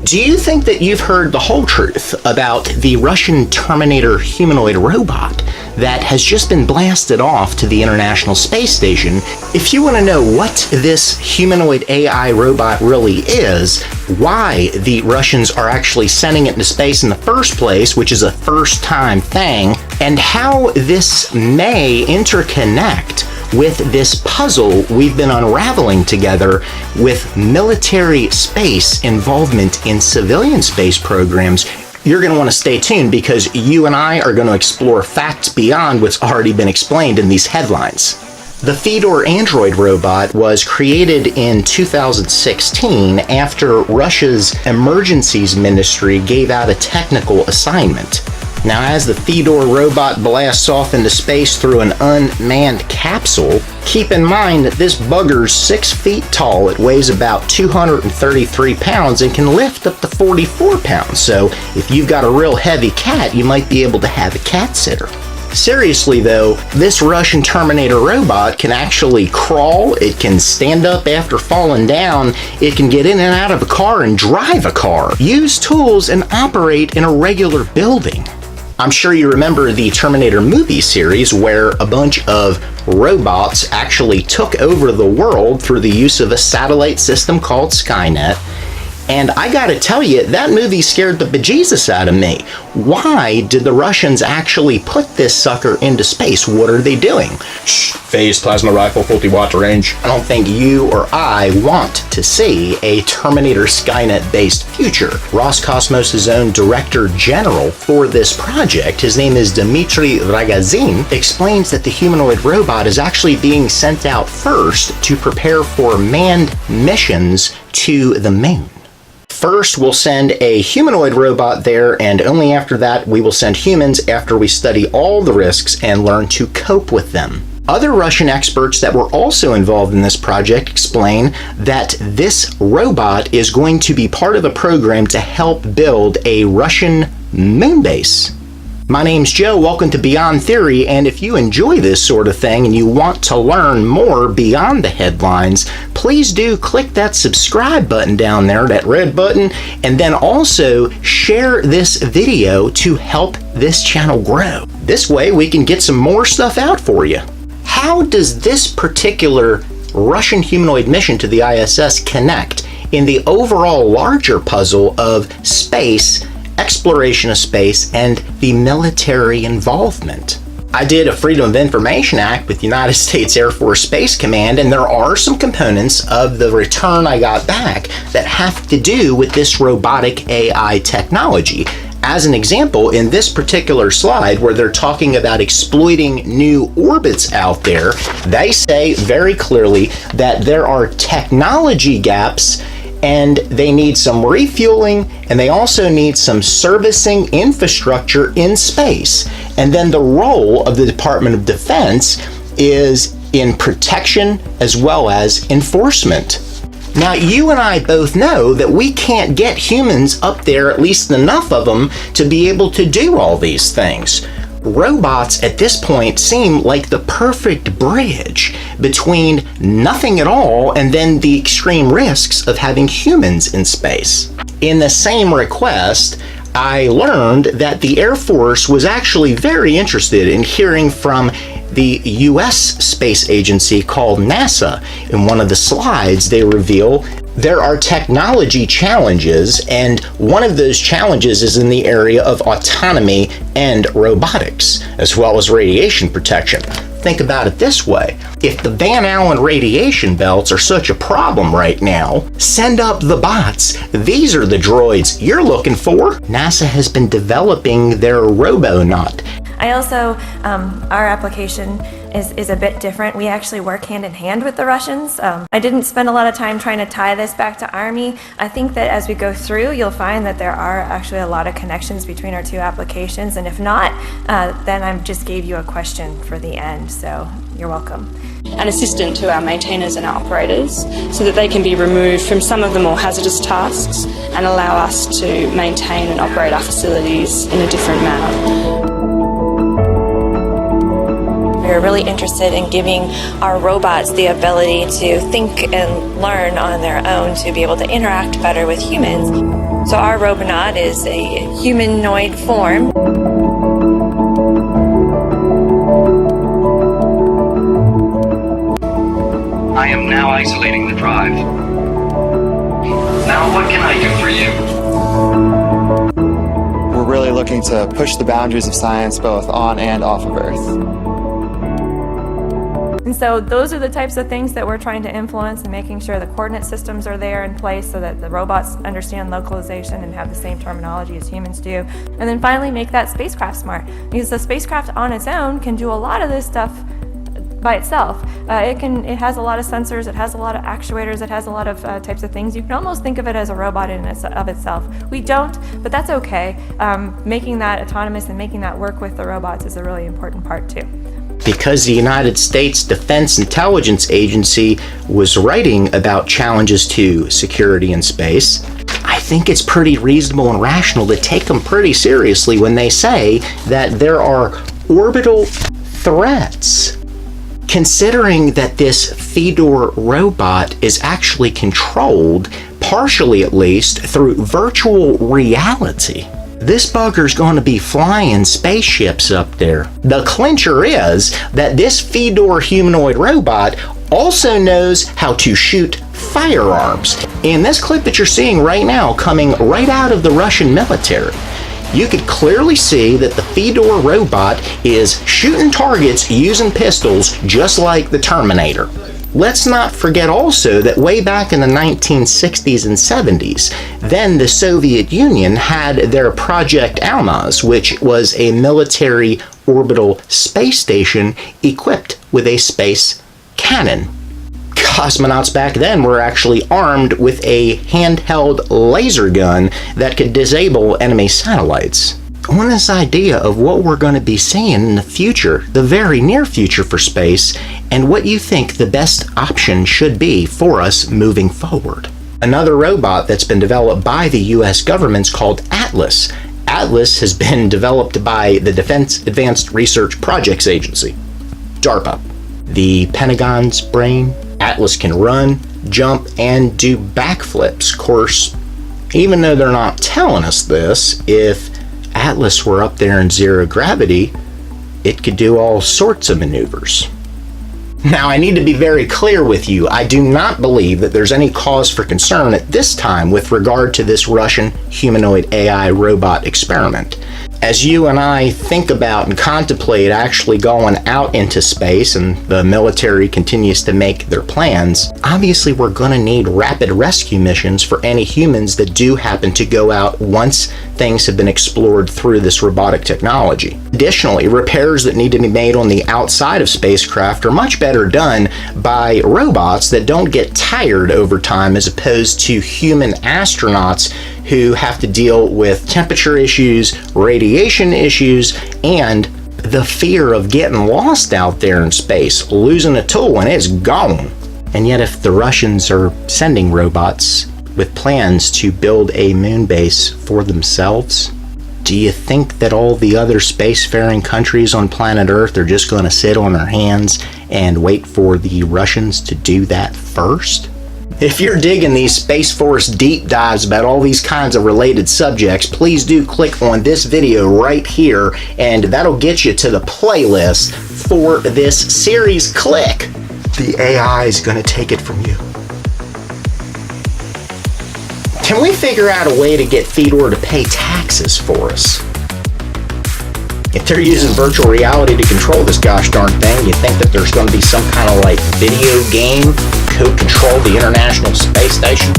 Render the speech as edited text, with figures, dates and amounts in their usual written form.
Do you think that you've heard the whole truth about the Russian Terminator humanoid robot that has just been blasted off to the International Space Station? If you want to know what this humanoid AI robot really is, why the Russians are actually sending it into space in the first place, which is a first-time thing, and how this may interconnect with this puzzle we've been unraveling together with military space involvement in civilian space programs, you're going to want to stay tuned, because you and I are going to explore facts beyond what's already been explained in these headlines. The Fedor android robot was created in 2016 after Russia's emergencies ministry gave out a technical assignment. Now, as the Fedor robot blasts off into space through an unmanned capsule, keep in mind that this bugger's 6 feet tall. It weighs about 233 pounds and can lift up to 44 pounds. So if you've got a real heavy cat, you might be able to have a cat sitter. Seriously though, this Russian Terminator robot can actually crawl, it can stand up after falling down, it can get in and out of a car and drive a car, use tools, and operate in a regular building. I'm sure you remember the Terminator movie series, where a bunch of robots actually took over the world through the use of a satellite system called Skynet. And I gotta tell you, that movie scared the bejesus out of me. Why did the Russians actually put this sucker into space? What are they doing? Phased plasma rifle, 40 watt range. I don't think you or I want to see a Terminator Skynet-based future. Roscosmos' own Director General for this project, his name is Dmitry Rogozin, explains that the humanoid robot is actually being sent out first to prepare for manned missions to the moon. First, we'll send a humanoid robot there, and only after that we will send humans after we study all the risks and learn to cope with them. Other Russian experts that were also involved in this project explain that this robot is going to be part of a program to help build a Russian moon base. My name's Joe, welcome to Beyond Theory, and if you enjoy this sort of thing and you want to learn more beyond the headlines, please do click that subscribe button down there, that red button, and then also share this video to help this channel grow. This way we can get some more stuff out for you. How does this particular Russian humanoid mission to the ISS connect in the overall larger puzzle of space, exploration of space, and the military involvement? I did a Freedom of Information Act with United States Air Force Space Command, and there are some components of the return I got back that have to do with this robotic AI technology. As an example, in this particular slide where they're talking about exploiting new orbits out there, they say very clearly that there are technology gaps and they need some refueling, and they also need some servicing infrastructure in space. And then the role of the Department of Defense is in protection as well as enforcement. Now, you and I both know that we can't get humans up there, at least enough of them, to be able to do all these things. Robots at this point seem like the perfect bridge between nothing at all and then the extreme risks of having humans in space. In the same request, I learned that the Air Force was actually very interested in hearing from the US space agency called NASA. In one of the slides, they reveal there are technology challenges, and one of those challenges is in the area of autonomy and robotics, as well as radiation protection. Think about it this way. If the Van Allen radiation belts are such a problem right now, send up the bots. These are the droids you're looking for. NASA has been developing their Robonaut. I also, our application is a bit different. We actually work hand in hand with the Russians. I didn't spend a lot of time trying to tie this back to Army. I think that as we go through, you'll find that there are actually a lot of connections between our two applications, and if not, then I just gave you a question for the end, so you're welcome. An assistant to our maintainers and our operators so that they can be removed from some of the more hazardous tasks and allow us to maintain and operate our facilities in a different manner. We were really interested in giving our robots the ability to think and learn on their own to be able to interact better with humans. So our Robonaut is a humanoid form. I am now isolating the drive. Now what can I do for you? We're really looking to push the boundaries of science both on and off of Earth. And so those are the types of things that we're trying to influence and making sure the coordinate systems are there in place so that the robots understand localization and have the same terminology as humans do. And then finally make that spacecraft smart, because the spacecraft on its own can do a lot of this stuff by itself. It has a lot of sensors, it has a lot of actuators, it has a lot of types of things. You can almost think of it as a robot in of itself. We don't, but that's okay. Making that autonomous and making that work with the robots is a really important part too. Because the United States Defense Intelligence Agency was writing about challenges to security in space, I think it's pretty reasonable and rational to take them pretty seriously when they say that there are orbital threats. Considering that this Fedor robot is actually controlled, partially at least, through virtual reality. This bugger's going to be flying spaceships up there. The clincher is that this Fedor humanoid robot also knows how to shoot firearms. In this clip that you're seeing right now, coming right out of the Russian military, you could clearly see that the Fedor robot is shooting targets using pistols just like the Terminator. Let's not forget also that way back in the 1960s and 70s, then the Soviet Union had their Project Almaz, which was a military orbital space station equipped with a space cannon. Cosmonauts back then were actually armed with a handheld laser gun that could disable enemy satellites. On this idea of what we're going to be seeing in the future, the very near future for space, and what you think the best option should be for us moving forward. Another robot that's been developed by the US government's called Atlas. Atlas has been developed by the Defense Advanced Research Projects Agency, DARPA. The Pentagon's brain, Atlas can run, jump, and do backflips. Of course, even though they're not telling us this, if Atlas were up there in zero gravity, it could do all sorts of maneuvers. Now, I need to be very clear with you. I do not believe that there's any cause for concern at this time with regard to this Russian humanoid AI robot experiment. As you and I think about and contemplate actually going out into space, and the military continues to make their plans, obviously we're going to need rapid rescue missions for any humans that do happen to go out once things have been explored through this robotic technology. Additionally, repairs that need to be made on the outside of spacecraft are much better done by robots that don't get tired over time, as opposed to human astronauts who have to deal with temperature issues, radiation issues, and the fear of getting lost out there in space, losing a tool and it's gone. And yet if the Russians are sending robots with plans to build a moon base for themselves, do you think that all the other spacefaring countries on planet Earth are just going to sit on their hands and wait for the Russians to do that first? If you're digging these Space Force deep dives about all these kinds of related subjects, please do click on this video right here, and that'll get you to the playlist for this series. Click! The AI is going to take it from you. Can we figure out a way to get Fedor to pay taxes for us? If they're using virtual reality to control this gosh darn thing, you think that there's going to be some kind of like video game to control the International Space Station?